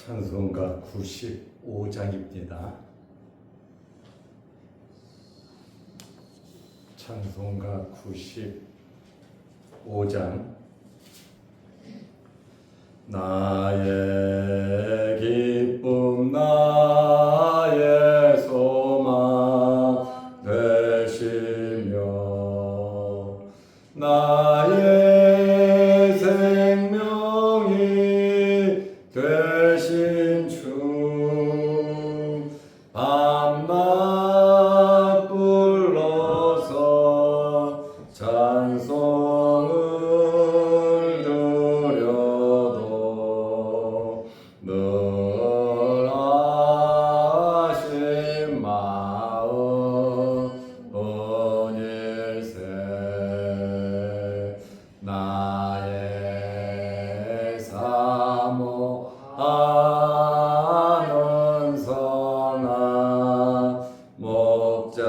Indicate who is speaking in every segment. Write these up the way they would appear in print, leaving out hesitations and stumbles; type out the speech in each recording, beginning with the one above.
Speaker 1: 찬송가 95장입니다. 찬송가 95장. 나의 기쁨 나의 소망 되시며 나의 생명이 되신 주 밤낮 불러서 찬송을 드려도 늘 아신 마음 은일세 나의 사모하는 선한 목자는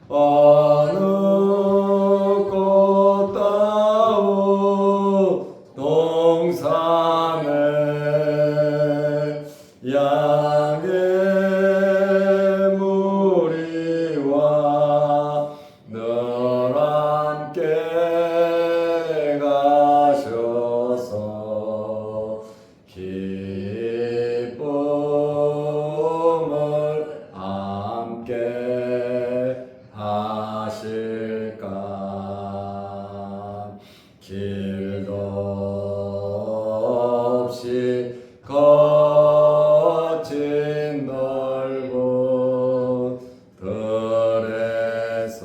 Speaker 1: 어느 꽃다운 동산에 양의 무리와 늘 함께 가셔서 기쁨을 함께 하실까. 길도 없이 거친 넓은 들에서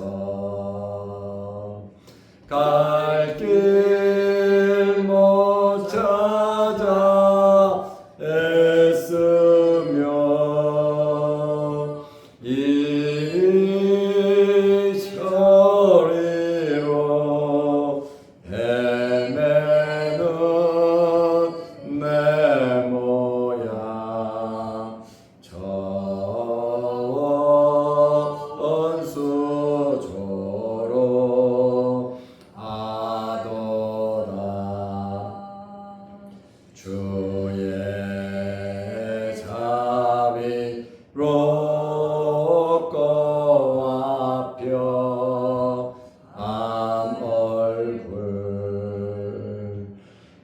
Speaker 1: 갈 길 못 찾아 애쓰며 이 처리로 헤매는 내 모양 전수조로 하도다. 주의 자비롭고 화평한 얼굴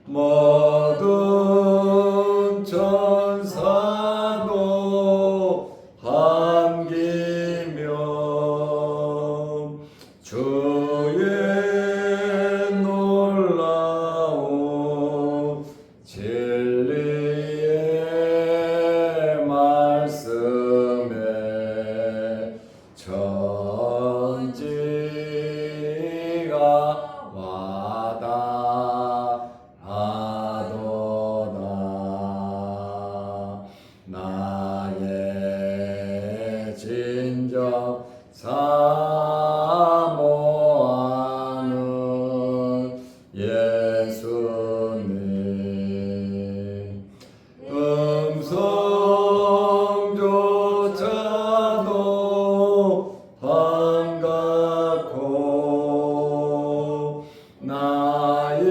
Speaker 1: 모든 천사도 반기며 주의 놀라운 진리의 말씀에 천지가 와닿아도다. 나의 진정 사모하는 예수님 음성조차도 반갑고 나의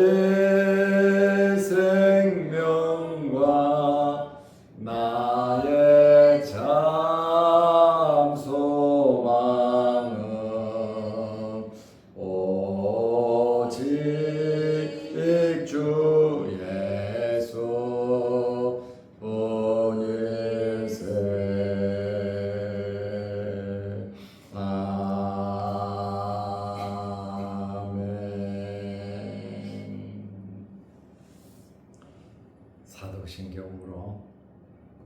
Speaker 1: 생명과 나의 참 소망은 오직 주 예수 뿐일세. 아멘. 사도신경으로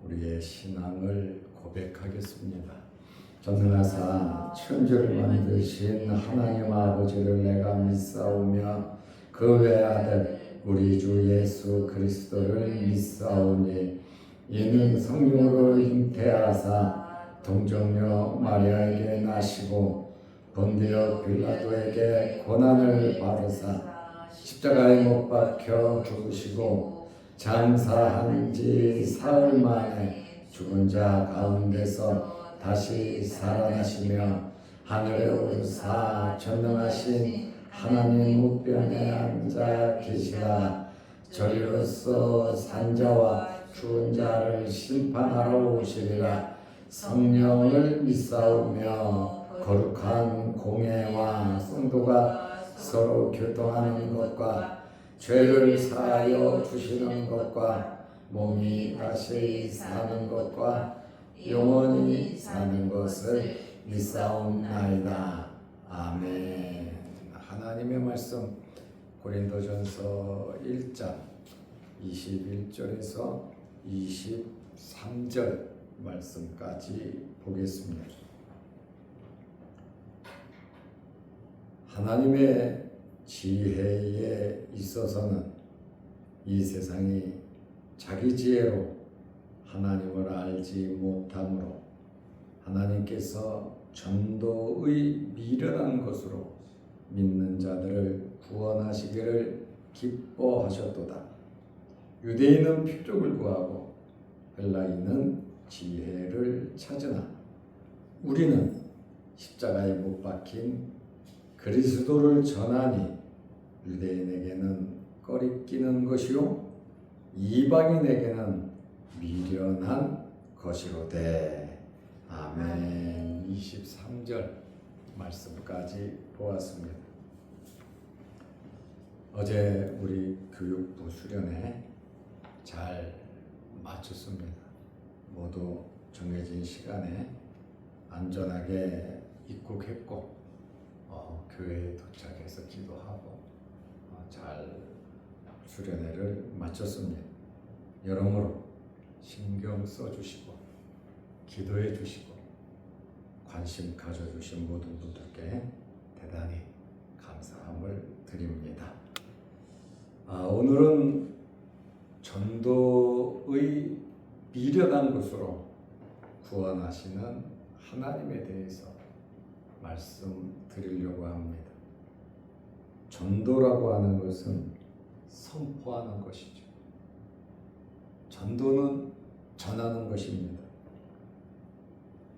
Speaker 1: 우리의 신앙을 고백하겠습니다. 전능하사 천지를 만드신 하나님 아버지를 내가 믿사오며 그 외아들 우리 주 예수 그리스도를 믿사오니 이는 성령으로 잉태하사 동정녀 마리아에게 나시고 본디오 빌라도에게 고난을 받으사 십자가에 못 박혀 죽으시고 장사한 지 사흘 만에 죽은 자 가운데서 다시 살아나시며 하늘에 오르사 전능하신 하나님 우편에 앉아 계시라. 저리로서 산자와 죽은 자를 심판하러 오시리라. 성령을 믿사오며 거룩한 공예와 성도가 서로 교통하는 것과 죄를 사하여 주시는 것과 몸이 다시 사는 것과 영원히 사는 것을 믿사옵나이다. 아멘. 하나님의 말씀 고린도전서 1장 21절에서 23절 말씀까지 보겠습니다. 하나님의 지혜에 있어서는 이 세상이 자기 지혜로 하나님을 알지 못하므로 하나님께서 전도의 미련한 것으로 믿는 자들을 구원하시기를 기뻐하셨도다. 유대인은 표적을 구하고 헬라인은 지혜를 찾으나 우리는 십자가에 못 박힌 그리스도를 전하니 유대인에게는 꺼리끼는 것이요 이방인에게는 미련한 것이로되. 아멘. 23절 말씀까지 보았습니다. 어제 우리 교육부 수련회 잘 마쳤습니다. 모두 정해진 시간에 안전하게 입국했고 교회에 도착해서 기도하고 잘 수련회를 마쳤습니다. 여러모로 신경 써주시고 기도해 주시고 관심 가져주신 모든 분들께 대단히 감사함을 드립니다. 오늘은 전도의 미련한 것으로 구원하시는 하나님에 대해서 말씀드리려고 합니다. 전도라고 하는 것은 선포하는 것이죠. 전도는 전하는 것입니다.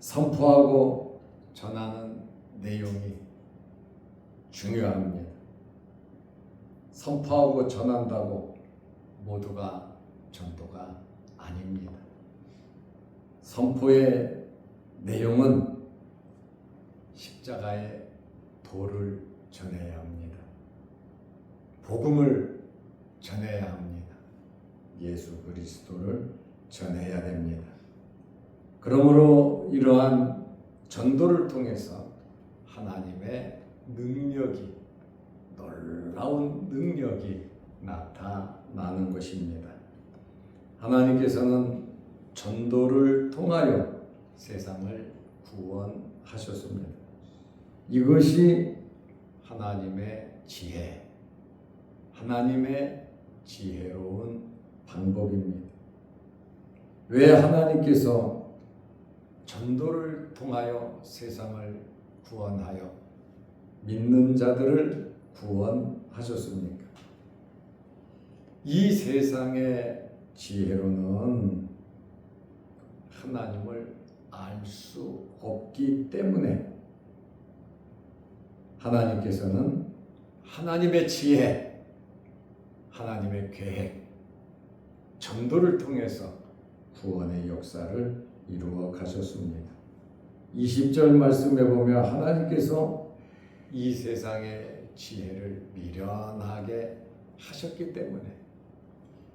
Speaker 1: 선포하고 전하는 내용이 중요합니다. 선포하고 전한다고 모두가 전도가 아닙니다. 선포의 내용은 십자가의 도를 전해야 합니다. 복음을 전해야 합니다. 예수 그리스도를 전해야 됩니다. 그러므로 이러한 전도를 통해서 하나님의 능력이, 놀라운 능력이 나타나는 것입니다. 하나님께서는 전도를 통하여 세상을 구원하셨습니다. 이것이 하나님의 지혜, 하나님의 지혜로운 방법입니다. 왜 하나님께서 전도를 통하여 세상을 구원하여 믿는 자들을 구원하셨습니까? 이 세상의 지혜로는 하나님을 알 수 없기 때문에 하나님께서는 하나님의 지혜, 하나님의 계획, 전도를 통해서 구원의 역사를 이루어 가셨습니다. 20절 말씀에 보면 하나님께서 이 세상의 지혜를 미련하게 하셨기 때문에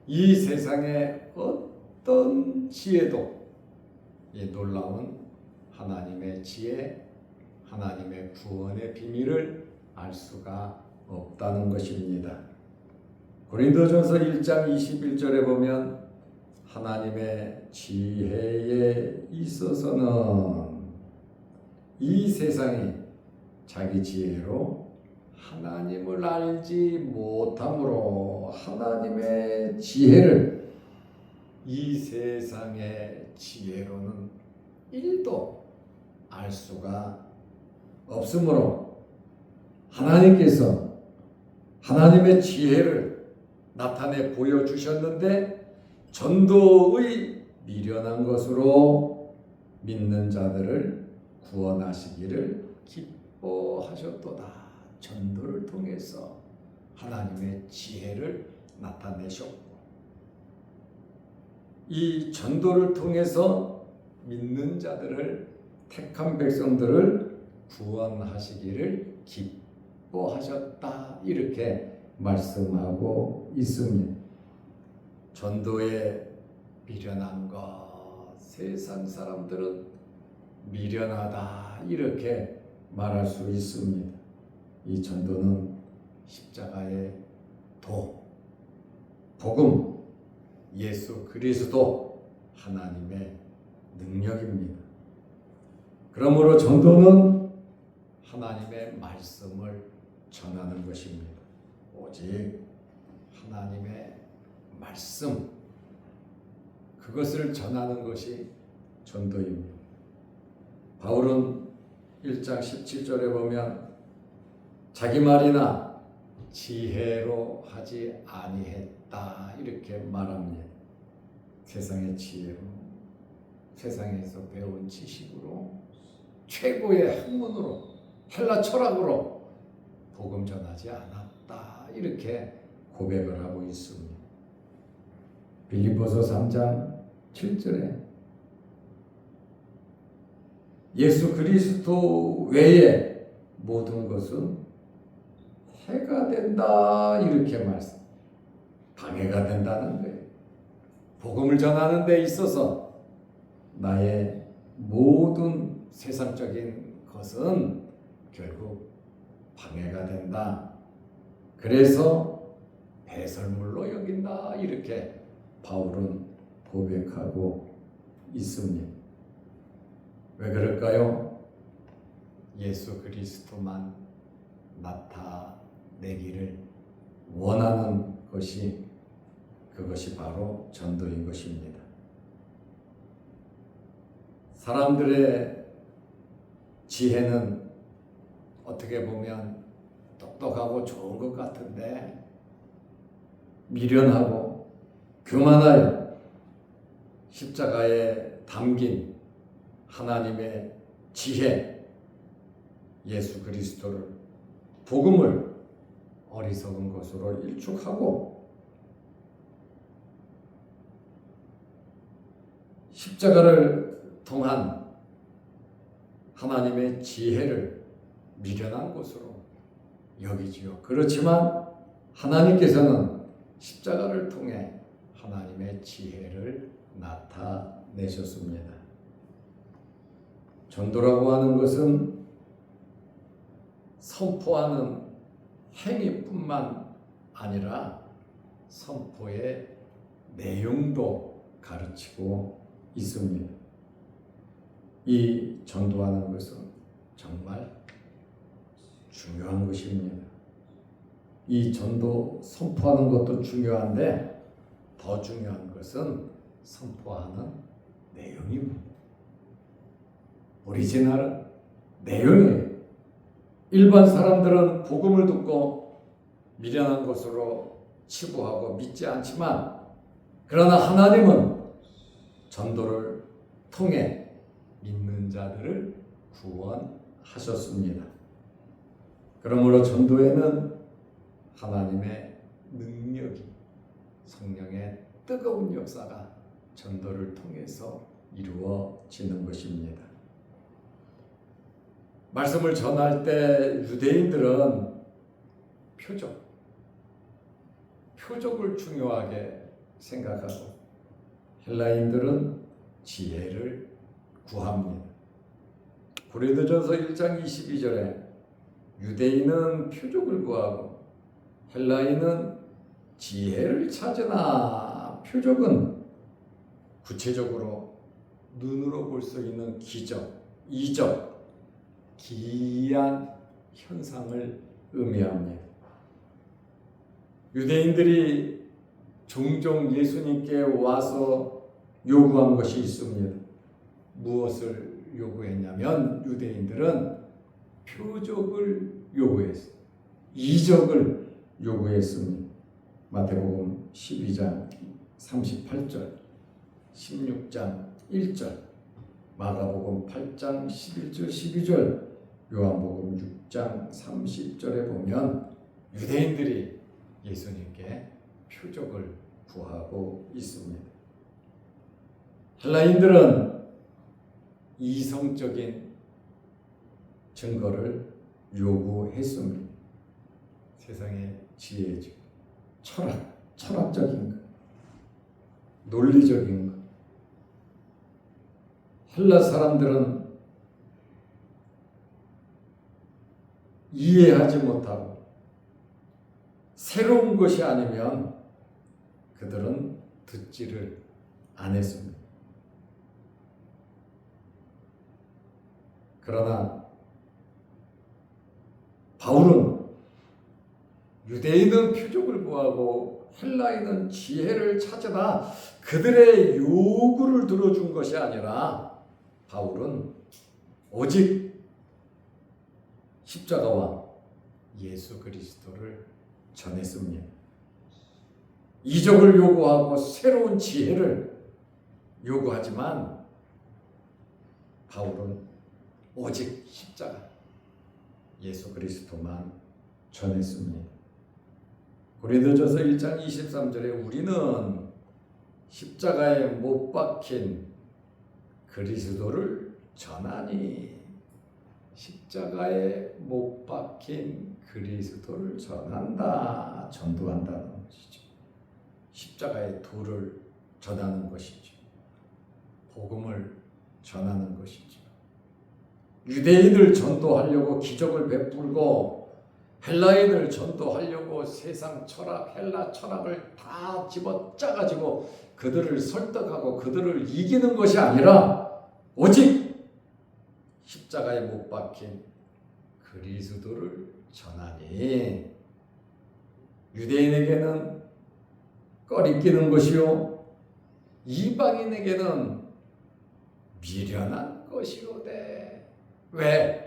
Speaker 1: 이 세상의 어떤 지혜도 이 놀라운 하나님의 지혜, 하나님의 구원의 비밀을 알 수가 없다는 것입니다. 고린도전서 1장 21절에 보면 하나님의 지혜에 있어서는 이 세상이 자기 지혜로 하나님을 알지 못함으로 하나님의 지혜를 이 세상의 지혜로는 1도 알 수가 없으므로 하나님께서 하나님의 지혜를 나타내 보여주셨는데 전도의 미련한 것으로 믿는 자들을 구원하시기를 기뻐하셨도다. 전도를 통해서 하나님의 지혜를 나타내셨고, 이 전도를 통해서 믿는 자들을, 택한 백성들을 구원하시기를 기뻐하셨다, 이렇게 말씀하고 있습니다. 전도에 미련한 것, 세상 사람들은 미련하다, 이렇게 말할 수 있습니다. 이 전도는 십자가의 도, 복음, 예수 그리스도 하나님의 능력입니다. 그러므로 전도는 하나님의 말씀을 전하는 것입니다. 오직 하나님의 말씀, 그것을 전하는 것이 전도입니다. 바울은 1장 17절에 보면 자기 말이나 지혜로 하지 아니했다, 이렇게 말합니다. 세상의 지혜로, 세상에서 배운 지식으로, 최고의 학문으로, 헬라 철학으로 복음 전하지 않았다, 이렇게 고백을 하고 있습니다. 빌립보서 3장 7절에 예수 그리스도 외에 모든 것은 해가 된다, 이렇게 말씀, 방해가 된다는 거예요. 복음을 전하는 데 있어서 나의 모든 세상적인 것은 결국 방해가 된다. 그래서 배설물로 여긴다, 이렇게 바울은 고백하고 있습니다. 왜 그럴까요? 예수 그리스도만 나타내기를 원하는 것이, 그것이 바로 전도인 것입니다. 사람들의 지혜는 어떻게 보면 똑똑하고 좋은 것 같은데 미련하고 교만하여 십자가에 담긴 하나님의 지혜, 예수 그리스도를, 복음을 어리석은 것으로 일축하고 십자가를 통한 하나님의 지혜를 미련한 것으로 여기지요. 그렇지만 하나님께서는 십자가를 통해 하나님의 지혜를 나타내셨습니다. 전도라고 하는 것은 선포하는 행위뿐만 아니라 선포의 내용도 가르치고 있습니다. 이 전도하는 것은 정말 중요한 것입니다. 이 전도 선포하는 것도 중요한데 더 중요한 것은 선포하는 내용입니다. 오리지널은 내용이에요. 일반 사람들은 복음을 듣고 미련한 것으로 치부하고 믿지 않지만, 그러나 하나님은 전도를 통해 믿는 자들을 구원하셨습니다. 그러므로 전도에는 하나님의 능력이, 성령의 뜨거운 역사가 전도를 통해서 이루어지는 것입니다. 말씀을 전할 때 유대인들은 표적을 중요하게 생각하고 헬라인들은 지혜를 구합니다. 고린도전서 1장 22절에 유대인은 표적을 구하고 헬라인은 지혜를 찾으나, 표적은 구체적으로 눈으로 볼 수 있는 기적, 이적, 기이한 현상을 의미합니다. 유대인들이 종종 예수님께 와서 요구한 것이 있습니다. 무엇을 요구했냐면 유대인들은 표적을 요구했어요. 이적을 요구했습니다. 마태복음 12장 38절, 16장 1절, 마가복음 8장 11절 12절, 요한복음 6장 30절에 보면 유대인들이 예수님께 표적을 구하고 있습니다. 헬라인들은 이성적인 증거를 요구했습니다. 세상의 지혜적, 철학적인 것, 논리적인 것. 헬라 사람들은 이해하지 못하고 새로운 것이 아니면 그들은 듣지를 안 했습니다. 그러나 바울은 유대인은 표적을 구하고 헬라인은 지혜를 찾으라 그들의 요구를 들어준 것이 아니라 바울은 오직 십자가와 예수 그리스도를 전했습니다. 이적을 요구하고 새로운 지혜를 요구하지만 바울은 오직 십자가 예수 그리스도만 전했습니다. 고린도전서 1장 23절에 우리는 십자가에 못 박힌 그리스도를 전하니 십자가에 못 박힌 그리스도를 전도한다는 것이죠. 십자가의 도를 전하는 것이죠. 복음을 전하는 것이죠. 유대인을 전도하려고 기적을 베풀고 헬라인을 전도하려고 세상 철학, 헬라 철학을 다 집어짜가지고 그들을 설득하고 그들을 이기는 것이 아니라 오직 십자가에 못 박힌 그리스도를 전하니 유대인에게는 꺼리끼는 것이요 이방인에게는 미련한 것이로되 왜?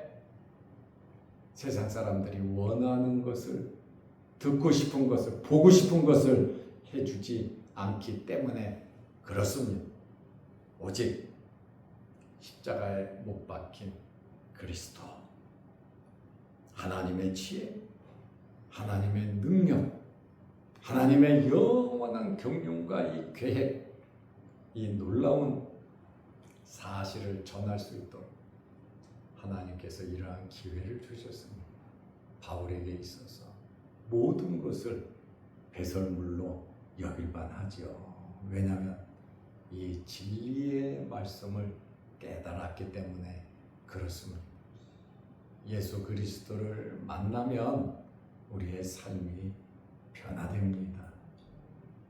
Speaker 1: 세상 사람들이 원하는 것을 듣고 싶은 것을 보고 싶은 것을 해주지 않기 때문에 그렇습니다. 오직 십자가에 못 박힌 그리스도 하나님의 지혜 하나님의 능력 하나님의 영원한 경륜과 이 계획 이 놀라운 사실을 전할 수 있도록 하나님께서 이러한 기회를 주셨습니다. 바울에게 있어서 모든 것을 배설물로 여길만 하죠. 왜냐하면 이 진리의 말씀을 깨달았기 때문에 그렇습니다. 예수 그리스도를 만나면 우리의 삶이 변화됩니다.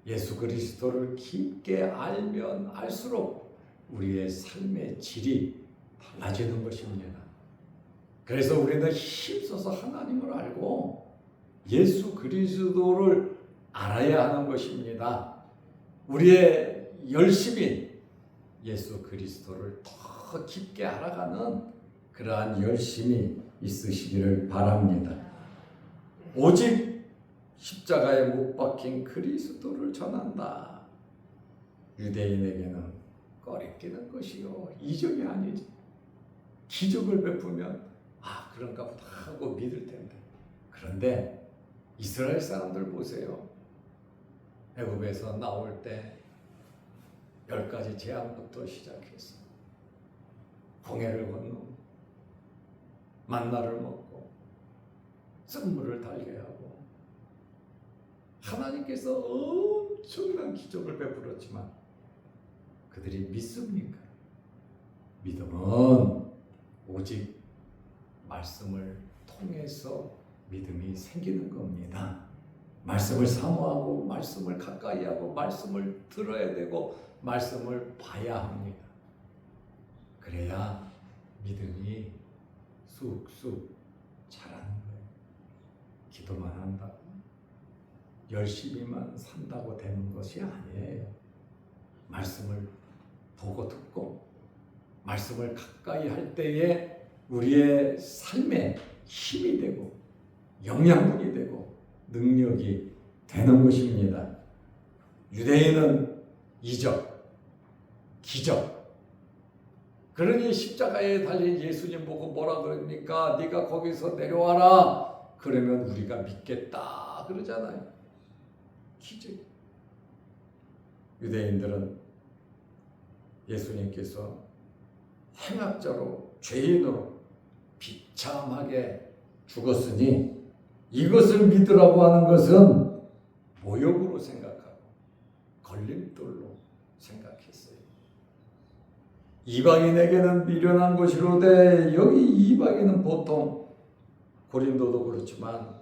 Speaker 1: 예수 그리스도를 깊게 알면 알수록 우리의 삶의 질이 달라지는 것입니다. 그래서 우리는 힘써서 하나님을 알고 예수 그리스도를 알아야 하는 것입니다. 우리의 열심이 예수 그리스도를 더 깊게 알아가는 그러한 열심이 있으시기를 바랍니다. 오직 십자가에 못 박힌 그리스도를 전한다. 유대인에게는 꺼리끼는 것이요 이적이 아니지. 기적을 베푸면 그런가 보다 하고 믿을 텐데. 그런데 이스라엘 사람들 보세요. 애굽에서 나올 때 10가지 재앙부터 시작해서 홍해를 건너 만나를 먹고 썰물을 달게 하고 하나님께서 엄청난 기적을 베풀었지만 그들이 믿습니까? 믿음은 오직 말씀을 통해서 믿음이 생기는 겁니다. 말씀을 사모하고 말씀을 가까이 하고 말씀을 들어야 되고 말씀을 봐야 합니다. 그래야 믿음이 쑥쑥 자라는 거예요. 기도만 한다고 열심히만 산다고 되는 것이 아니에요. 말씀을 보고 듣고 말씀을 가까이 할 때에 우리의 삶에 힘이 되고 영양분이 되고 능력이 되는 것입니다. 유대인은 이적, 기적. 그러니 십자가에 달린 예수님 보고 뭐라 그럽니까? 네가 거기서 내려와라. 그러면 우리가 믿겠다 그러잖아요. 기적. 유대인들은 예수님께서 행악자로 죄인으로 비참하게 죽었으니 이것을 믿으라고 하는 것은 모욕으로 생각하고 걸림돌로 생각했어요. 이방인에게는 미련한 것이로되, 여기 이방인은 보통 고린도도 그렇지만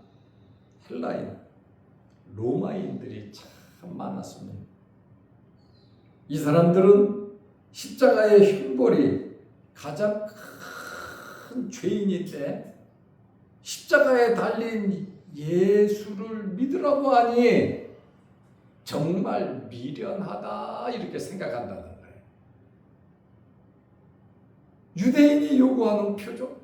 Speaker 1: 헬라인, 로마인들이 참 많았습니다. 이 사람들은 십자가의 형벌이 가장 큰 죄인인데 십자가에 달린 예수를 믿으라고 하니 정말 미련하다 이렇게 생각한다는 거예요. 유대인이 요구하는 표적,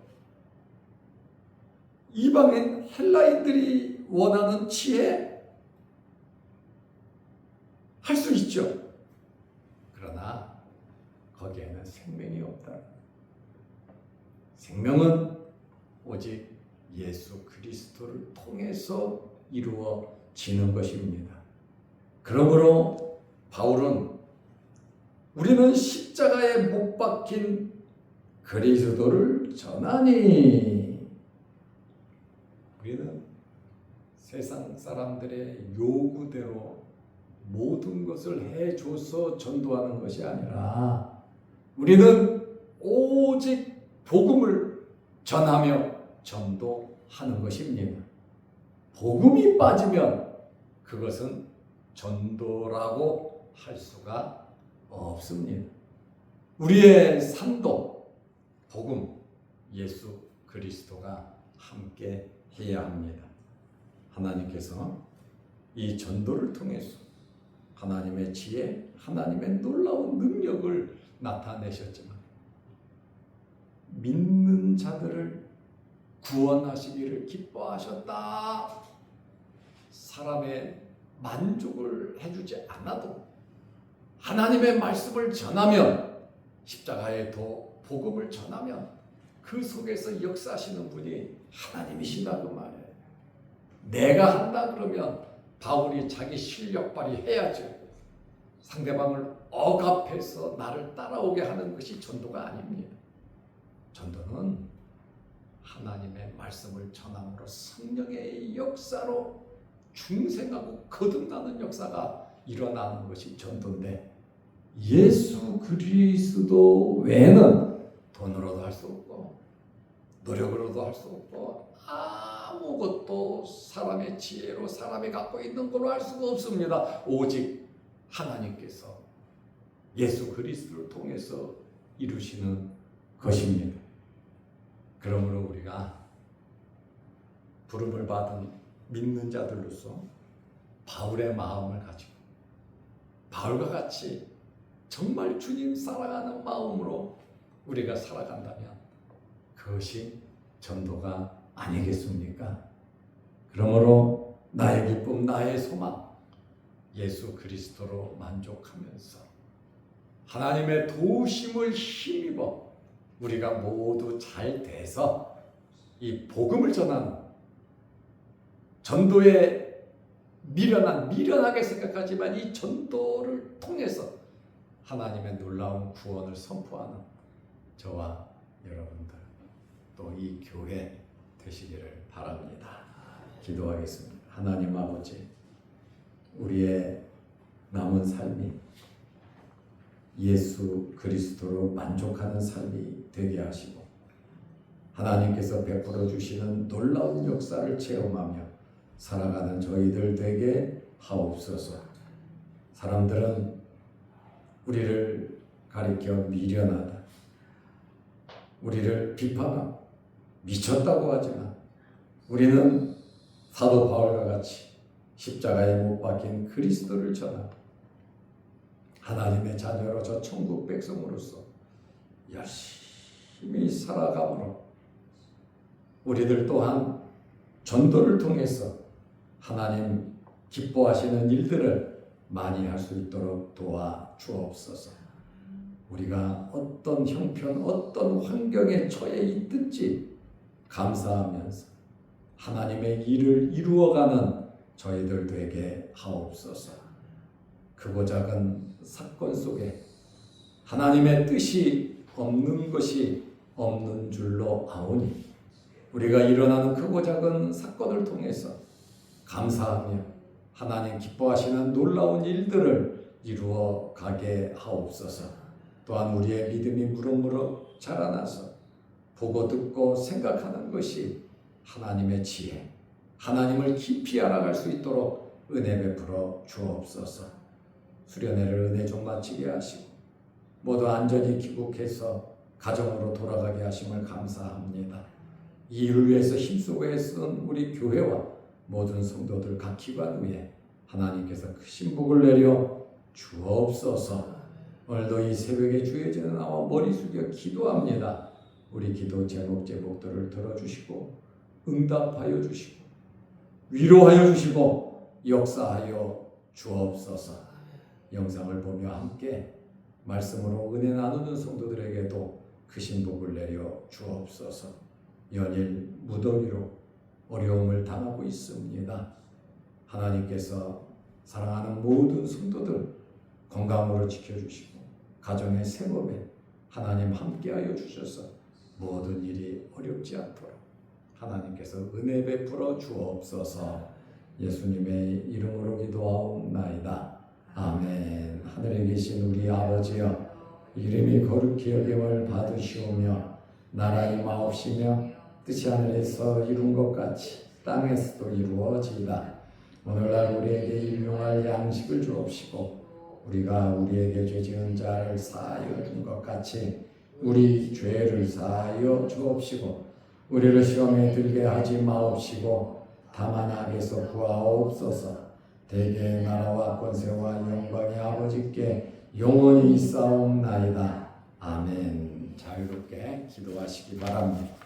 Speaker 1: 이방인 헬라인들이 원하는 지혜 할 수 있죠. 그러나 거기에는 생명이 없다. 생명은 오직 예수 그리스도를 통해서 이루어지는 것입니다. 그러므로 바울은 우리는 십자가에 못 박힌 그리스도를 전하니, 우리는 세상 사람들의 요구대로 모든 것을 해줘서 전도하는 것이 아니라 우리는 오직 복음을 전하며 전도하는 것입니다. 복음이 빠지면 그것은 전도라고 할 수가 없습니다. 우리의 산도, 복음, 예수 그리스도가 함께 해야 합니다. 하나님께서 이 전도를 통해서 하나님의 지혜, 하나님의 놀라운 능력을 나타내셨지만 믿는 자들을 구원하시기를 기뻐하셨다. 사람의 만족을 해주지 않아도 하나님의 말씀을 전하면, 십자가의 도 복음을 전하면 그 속에서 역사하시는 분이 하나님이시다 그 말이에요. 내가 한다 그러면 바울이 자기 실력 발휘해야죠. 상대방을 억압해서 나를 따라오게 하는 것이 전도가 아닙니다. 전도는 하나님의 말씀을 전함으로 성령의 역사로 중생하고 거듭나는 역사가 일어나는 것이 전도인데, 예수 그리스도 외에는 돈으로도 할 수 없고 노력으로도 할 수 없고 아무것도 사람의 지혜로 사람이 갖고 있는 걸로 할 수가 없습니다. 오직 하나님께서 예수 그리스도를 통해서 이루시는 것입니다. 그러므로 우리가 부름을 받은 믿는 자들로서 바울의 마음을 가지고 바울과 같이 정말 주님 사랑하는 마음으로 우리가 살아간다면 그것이 전도가 아니겠습니까? 그러므로 나의 기쁨, 나의 소망, 예수 그리스도로 만족하면서 하나님의 도우심을 힘입어 우리가 모두 잘 돼서 이 복음을 전하는, 전도에 미련하게 생각하지만 이 전도를 통해서 하나님의 놀라운 구원을 선포하는 저와 여러분들, 또 이 교회 되시기를 바랍니다. 기도하겠습니다. 하나님 아버지, 우리의 남은 삶이 예수 그리스도로 만족하는 삶이 되게 하시고 하나님께서 베풀어 주시는 놀라운 역사를 체험하며 살아가는 저희들 되게 하옵소서. 사람들은 우리를 가리켜 미련하다, 우리를 비판하고 미쳤다고 하지만 우리는 사도 바울과 같이 십자가에 못 박힌 그리스도를 전하고 하나님의 자녀로 저 천국 백성으로서 열심히 살아가므로 우리들 또한 전도를 통해서 하나님 기뻐하시는 일들을 많이 할 수 있도록 도와주옵소서. 우리가 어떤 형편, 어떤 환경에 처해 있든지 감사하면서 하나님의 일을 이루어가는 저희들 되게 하옵소서. 크고 작은 사건 속에 하나님의 뜻이 없는 것이 없는 줄로 아오니 우리가 일어나는 크고 작은 사건을 통해서 감사하며 하나님 기뻐하시는 놀라운 일들을 이루어 가게 하옵소서. 또한 우리의 믿음이 무럭무럭 자라나서 보고 듣고 생각하는 것이 하나님의 지혜, 하나님을 깊이 알아갈 수 있도록 은혜 베풀어 주옵소서. 수련회를 은혜 좀 마치게 하시고 모두 안전히 귀국해서 가정으로 돌아가게 하심을 감사합니다. 이 일을 위해서 힘쓰고 애쓴 우리 교회와 모든 성도들 각 기관 위에 하나님께서 크신 복을 내려 주옵소서. 오늘도 이 새벽에 주의 전에 나와 머리 숙여 기도합니다. 우리 기도 제목 제목들을 들어주시고 응답하여 주시고 위로하여 주시고 역사하여 주옵소서. 영상을 보며 함께 말씀으로 은혜 나누는 성도들에게도 크신 복을 내려 주옵소서. 연일 무더기로 어려움을 당하고 있습니다. 하나님께서 사랑하는 모든 성도들 건강으로 지켜주시고 가정의 생업에 하나님 함께하여 주셔서 모든 일이 어렵지 않도록 하나님께서 은혜 베풀어 주옵소서. 예수님의 이름으로 기도하옵나이다. 아멘. 하늘에 계신 우리 아버지여, 이름이 거룩히 여김을 받으시오며 나라 임하옵시며 뜻이 하늘에서 이룬 것 같이 땅에서도 이루어지이다. 오늘날 우리에게 일용할 양식을 주옵시고 우리가 우리에게 죄 지은 자를 사하여 준 것 같이 우리 죄를 사하여 주옵시고 우리를 시험에 들게 하지 마옵시고 다만 악에서 구하옵소서. 대개의 나라와 권세와 영광이 아버지께 영원히 있사옵나이다. 아멘. 자유롭게 기도하시기 바랍니다.